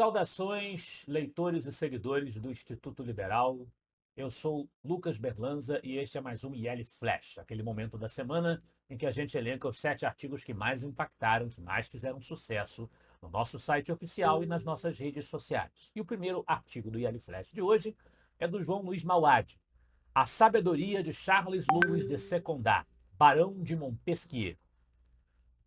Saudações, leitores e seguidores do Instituto Liberal. Eu sou Lucas Berlanza e este é mais um IL Flash, aquele momento da semana em que a gente elenca os 7 artigos que mais impactaram, que mais fizeram sucesso no nosso site oficial e nas nossas redes sociais. E o primeiro artigo do IL Flash de hoje é do João Luiz Mauad, A Sabedoria de Charles Louis de Secondat, Barão de Montesquieu.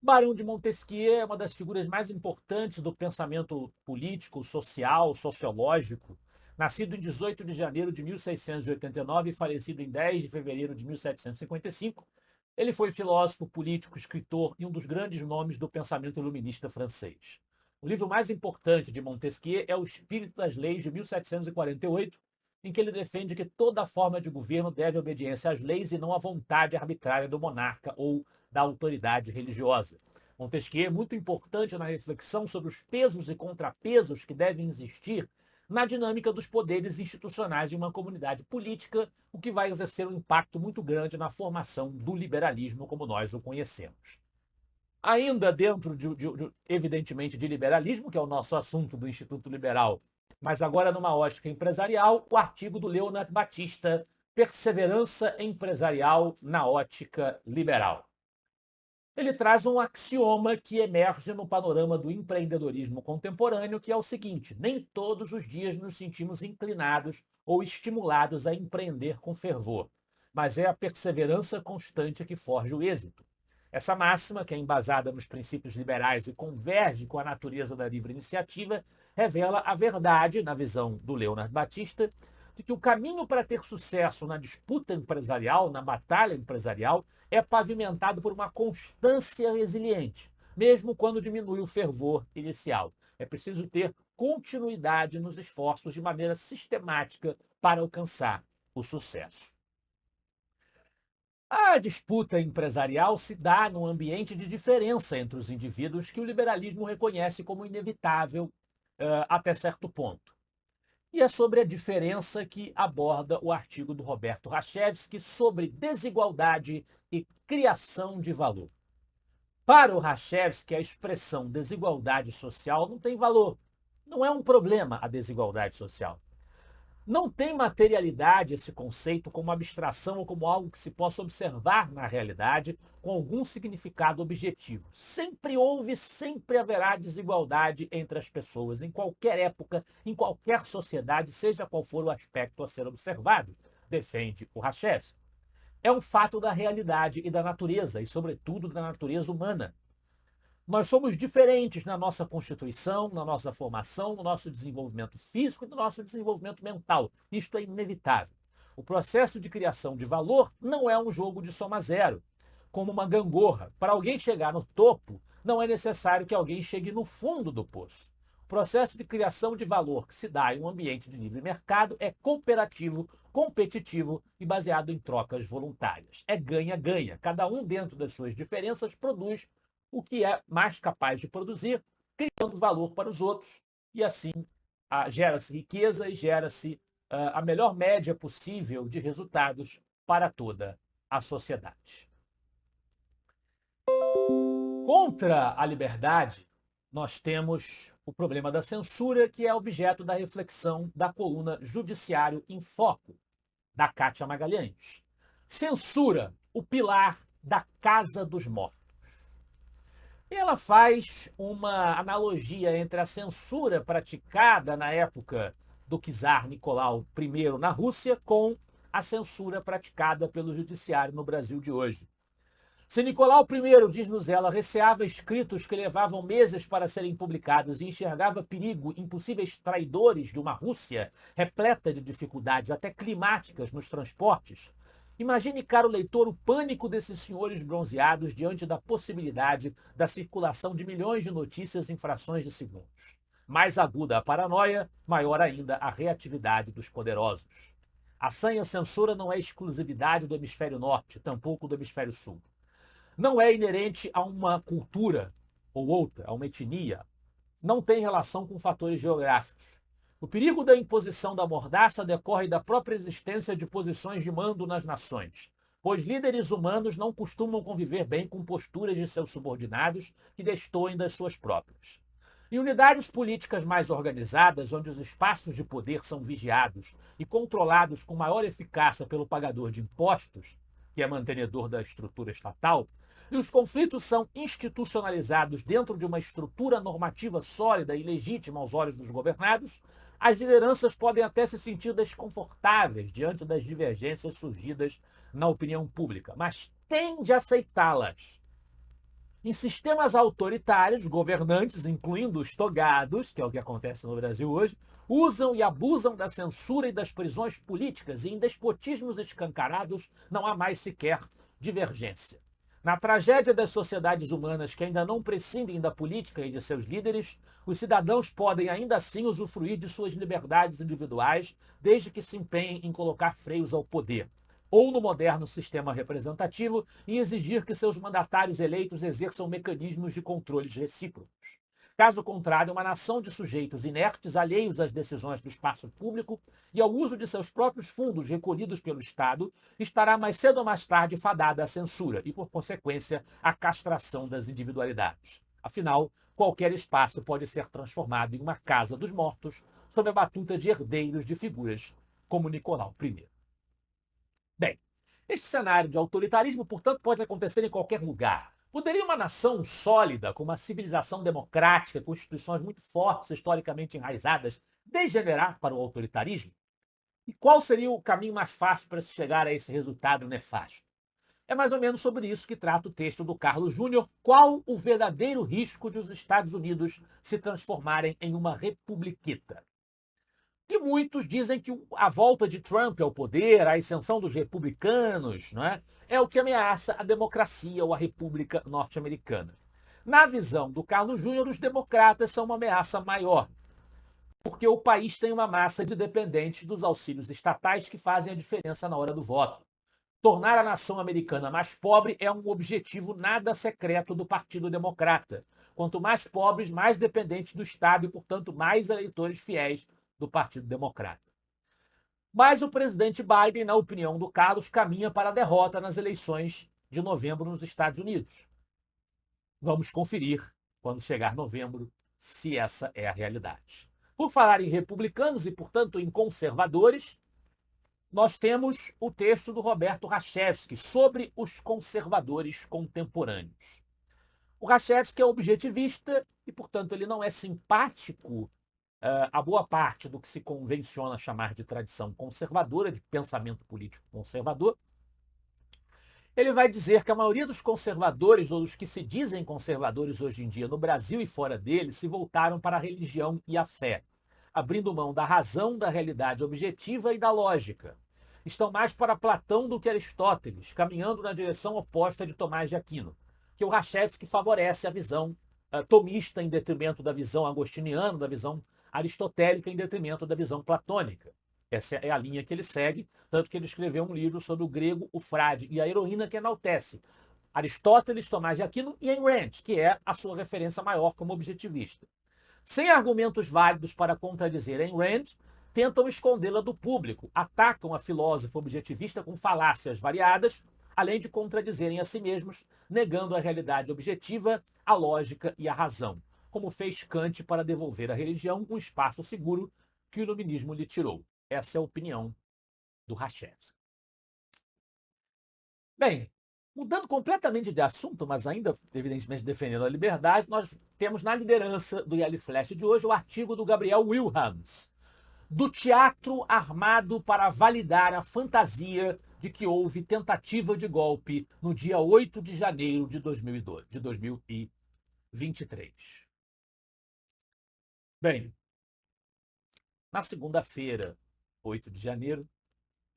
Barão de Montesquieu é uma das figuras mais importantes do pensamento político, social, sociológico. Nascido em 18 de janeiro de 1689 e falecido em 10 de fevereiro de 1755, ele foi filósofo, político, escritor e um dos grandes nomes do pensamento iluminista francês. O livro mais importante de Montesquieu é O Espírito das Leis, de 1748, em que ele defende que toda forma de governo deve obediência às leis e não à vontade arbitrária do monarca ou da autoridade religiosa. Montesquieu é muito importante na reflexão sobre os pesos e contrapesos que devem existir na dinâmica dos poderes institucionais de uma comunidade política, o que vai exercer um impacto muito grande na formação do liberalismo como nós o conhecemos. Ainda dentro, evidentemente, de liberalismo, que é o nosso assunto do Instituto Liberal, mas agora numa ótica empresarial, o artigo do Leonard Batista, Perseverança Empresarial na Ótica Liberal. Ele traz um axioma que emerge no panorama do empreendedorismo contemporâneo, que é o seguinte: nem todos os dias nos sentimos inclinados ou estimulados a empreender com fervor, mas é a perseverança constante que forja o êxito. Essa máxima, que é embasada nos princípios liberais e converge com a natureza da livre iniciativa, revela a verdade, na visão do Leonard Batista, de que o caminho para ter sucesso na disputa empresarial, na batalha empresarial, é pavimentado por uma constância resiliente, mesmo quando diminui o fervor inicial. É preciso ter continuidade nos esforços de maneira sistemática para alcançar o sucesso. A disputa empresarial se dá num ambiente de diferença entre os indivíduos que o liberalismo reconhece como inevitável até certo ponto. E é sobre a diferença que aborda o artigo do Roberto Rachevsky sobre desigualdade e criação de valor. Para o Rachevsky, a expressão desigualdade social não tem valor. Não é um problema a desigualdade social. Não tem materialidade esse conceito como abstração ou como algo que se possa observar na realidade com algum significado objetivo. Sempre houve, sempre haverá desigualdade entre as pessoas, em qualquer época, em qualquer sociedade, seja qual for o aspecto a ser observado, defende o Rachevsky. É um fato da realidade e da natureza, e sobretudo da natureza humana. Nós somos diferentes na nossa constituição, na nossa formação, no nosso desenvolvimento físico e no nosso desenvolvimento mental. Isto é inevitável. O processo de criação de valor não é um jogo de soma zero, como uma gangorra. Para alguém chegar no topo, não é necessário que alguém chegue no fundo do poço. O processo de criação de valor que se dá em um ambiente de livre mercado é cooperativo, competitivo e baseado em trocas voluntárias. É ganha-ganha. Cada um, dentro das suas diferenças, produz o que é mais capaz de produzir, criando valor para os outros, e assim gera-se riqueza e gera-se a melhor média possível de resultados para toda a sociedade. Contra a liberdade, nós temos o problema da censura, que é objeto da reflexão da coluna Judiciário em Foco, da Kátia Magalhães. Censura, o pilar da Casa dos Mortos. E ela faz uma analogia entre a censura praticada na época do czar Nicolau I na Rússia com a censura praticada pelo judiciário no Brasil de hoje. Se Nicolau I, diz-nos ela, receava escritos que levavam meses para serem publicados e enxergava perigo em possíveis traidores de uma Rússia repleta de dificuldades, até climáticas, nos transportes, imagine, caro leitor, o pânico desses senhores bronzeados diante da possibilidade da circulação de milhões de notícias em frações de segundos. Mais aguda a paranoia, maior ainda a reatividade dos poderosos. A sanha censura não é exclusividade do hemisfério norte, tampouco do hemisfério sul. Não é inerente a uma cultura ou outra, a uma etnia. Não tem relação com fatores geográficos. O perigo da imposição da mordaça decorre da própria existência de posições de mando nas nações, pois líderes humanos não costumam conviver bem com posturas de seus subordinados que destoem das suas próprias. Em unidades políticas mais organizadas, onde os espaços de poder são vigiados e controlados com maior eficácia pelo pagador de impostos, que é mantenedor da estrutura estatal, e os conflitos são institucionalizados dentro de uma estrutura normativa sólida e legítima aos olhos dos governados, as lideranças podem até se sentir desconfortáveis diante das divergências surgidas na opinião pública, mas tende a aceitá-las. Em sistemas autoritários, governantes, incluindo os togados, que é o que acontece no Brasil hoje, usam e abusam da censura e das prisões políticas, e em despotismos escancarados não há mais sequer divergência. Na tragédia das sociedades humanas que ainda não prescindem da política e de seus líderes, os cidadãos podem ainda assim usufruir de suas liberdades individuais, desde que se empenhem em colocar freios ao poder, ou no moderno sistema representativo, em exigir que seus mandatários eleitos exerçam mecanismos de controles recíprocos. Caso contrário, uma nação de sujeitos inertes, alheios às decisões do espaço público e ao uso de seus próprios fundos recolhidos pelo Estado, estará mais cedo ou mais tarde fadada à censura e, por consequência, à castração das individualidades. Afinal, qualquer espaço pode ser transformado em uma casa dos mortos sob a batuta de herdeiros de figuras como Nicolau I. Bem, este cenário de autoritarismo, portanto, pode acontecer em qualquer lugar. Poderia uma nação sólida, com uma civilização democrática, com instituições muito fortes, historicamente enraizadas, degenerar para o autoritarismo? E qual seria o caminho mais fácil para se chegar a esse resultado nefasto? É mais ou menos sobre isso que trata o texto do Carlos Júnior, Qual o verdadeiro risco de os Estados Unidos se transformarem em uma republiqueta? E muitos dizem que a volta de Trump ao poder, a ascensão dos republicanos, não é o que ameaça a democracia ou a república norte-americana. Na visão do Carlos Júnior, os democratas são uma ameaça maior, porque o país tem uma massa de dependentes dos auxílios estatais que fazem a diferença na hora do voto. Tornar a nação americana mais pobre é um objetivo nada secreto do Partido Democrata. Quanto mais pobres, mais dependentes do Estado e, portanto, mais eleitores fiéis do Partido Democrata. Mas o presidente Biden, na opinião do Carlos, caminha para a derrota nas eleições de novembro nos Estados Unidos. Vamos conferir, quando chegar novembro, se essa é a realidade. Por falar em republicanos e, portanto, em conservadores, nós temos o texto do Roberto Rachevsky sobre os conservadores contemporâneos. O Rachevsky é objetivista e, portanto, ele não é simpático a boa parte do que se convenciona chamar de tradição conservadora, de pensamento político conservador. Ele vai dizer que a maioria dos conservadores, ou dos que se dizem conservadores hoje em dia, no Brasil e fora dele, se voltaram para a religião e a fé, abrindo mão da razão, da realidade objetiva e da lógica. Estão mais para Platão do que Aristóteles, caminhando na direção oposta de Tomás de Aquino, que o Rachevsky favorece a visão tomista em detrimento da visão agostiniana, da visão aristotélica em detrimento da visão platônica. Essa é a linha que ele segue, tanto que ele escreveu um livro sobre o grego, o frade e a heroína, que enaltece Aristóteles, Tomás de Aquino e Ayn Rand, que é a sua referência maior como objetivista. Sem argumentos válidos para contradizer Ayn Rand, tentam escondê-la do público, atacam a filósofa objetivista com falácias variadas, além de contradizerem a si mesmos, negando a realidade objetiva, a lógica e a razão, como fez Kant para devolver à religião um espaço seguro que o iluminismo lhe tirou. Essa é a opinião do Rachevsky. Bem, mudando completamente de assunto, mas ainda, evidentemente, defendendo a liberdade, nós temos na liderança do Yale Flash de hoje o artigo do Gabriel Wilhelms, do teatro armado para validar a fantasia de que houve tentativa de golpe no dia 8 de janeiro de 2023. Bem, na segunda-feira, 8 de janeiro,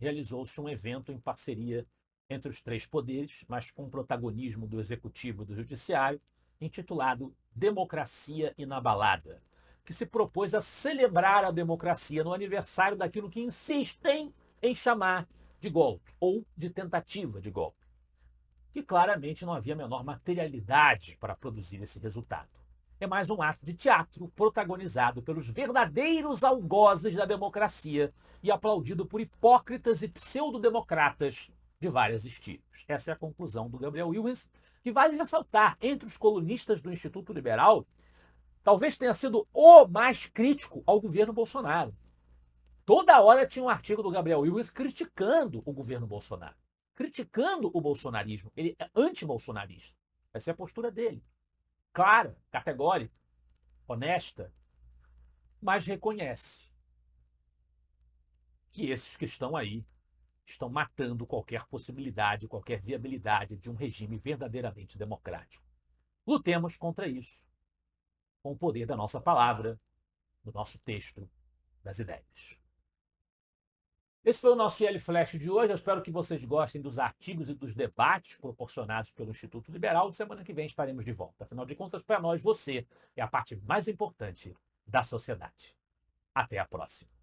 realizou-se um evento em parceria entre os três poderes, mas com o protagonismo do Executivo e do Judiciário, intitulado Democracia Inabalada, que se propôs a celebrar a democracia no aniversário daquilo que insistem em chamar de golpe, ou de tentativa de golpe, que claramente não havia a menor materialidade para produzir esse resultado. É mais um ato de teatro protagonizado pelos verdadeiros algozes da democracia e aplaudido por hipócritas e pseudodemocratas de vários estilos. Essa é a conclusão do Gabriel Wilhelms, que vale ressaltar, entre os colunistas do Instituto Liberal, talvez tenha sido o mais crítico ao governo Bolsonaro. Toda hora tinha um artigo do Gabriel Willis criticando o governo Bolsonaro, criticando o bolsonarismo. Ele é anti-bolsonarista. Essa é a postura dele. Clara, categórica, honesta, mas reconhece que esses que estão aí estão matando qualquer possibilidade, qualquer viabilidade de um regime verdadeiramente democrático. Lutemos contra isso, com o poder da nossa palavra, do nosso texto, das ideias. Esse foi o nosso IL Flash de hoje. Eu espero que vocês gostem dos artigos e dos debates proporcionados pelo Instituto Liberal. Semana que vem estaremos de volta. Afinal de contas, para nós, você é a parte mais importante da sociedade. Até a próxima.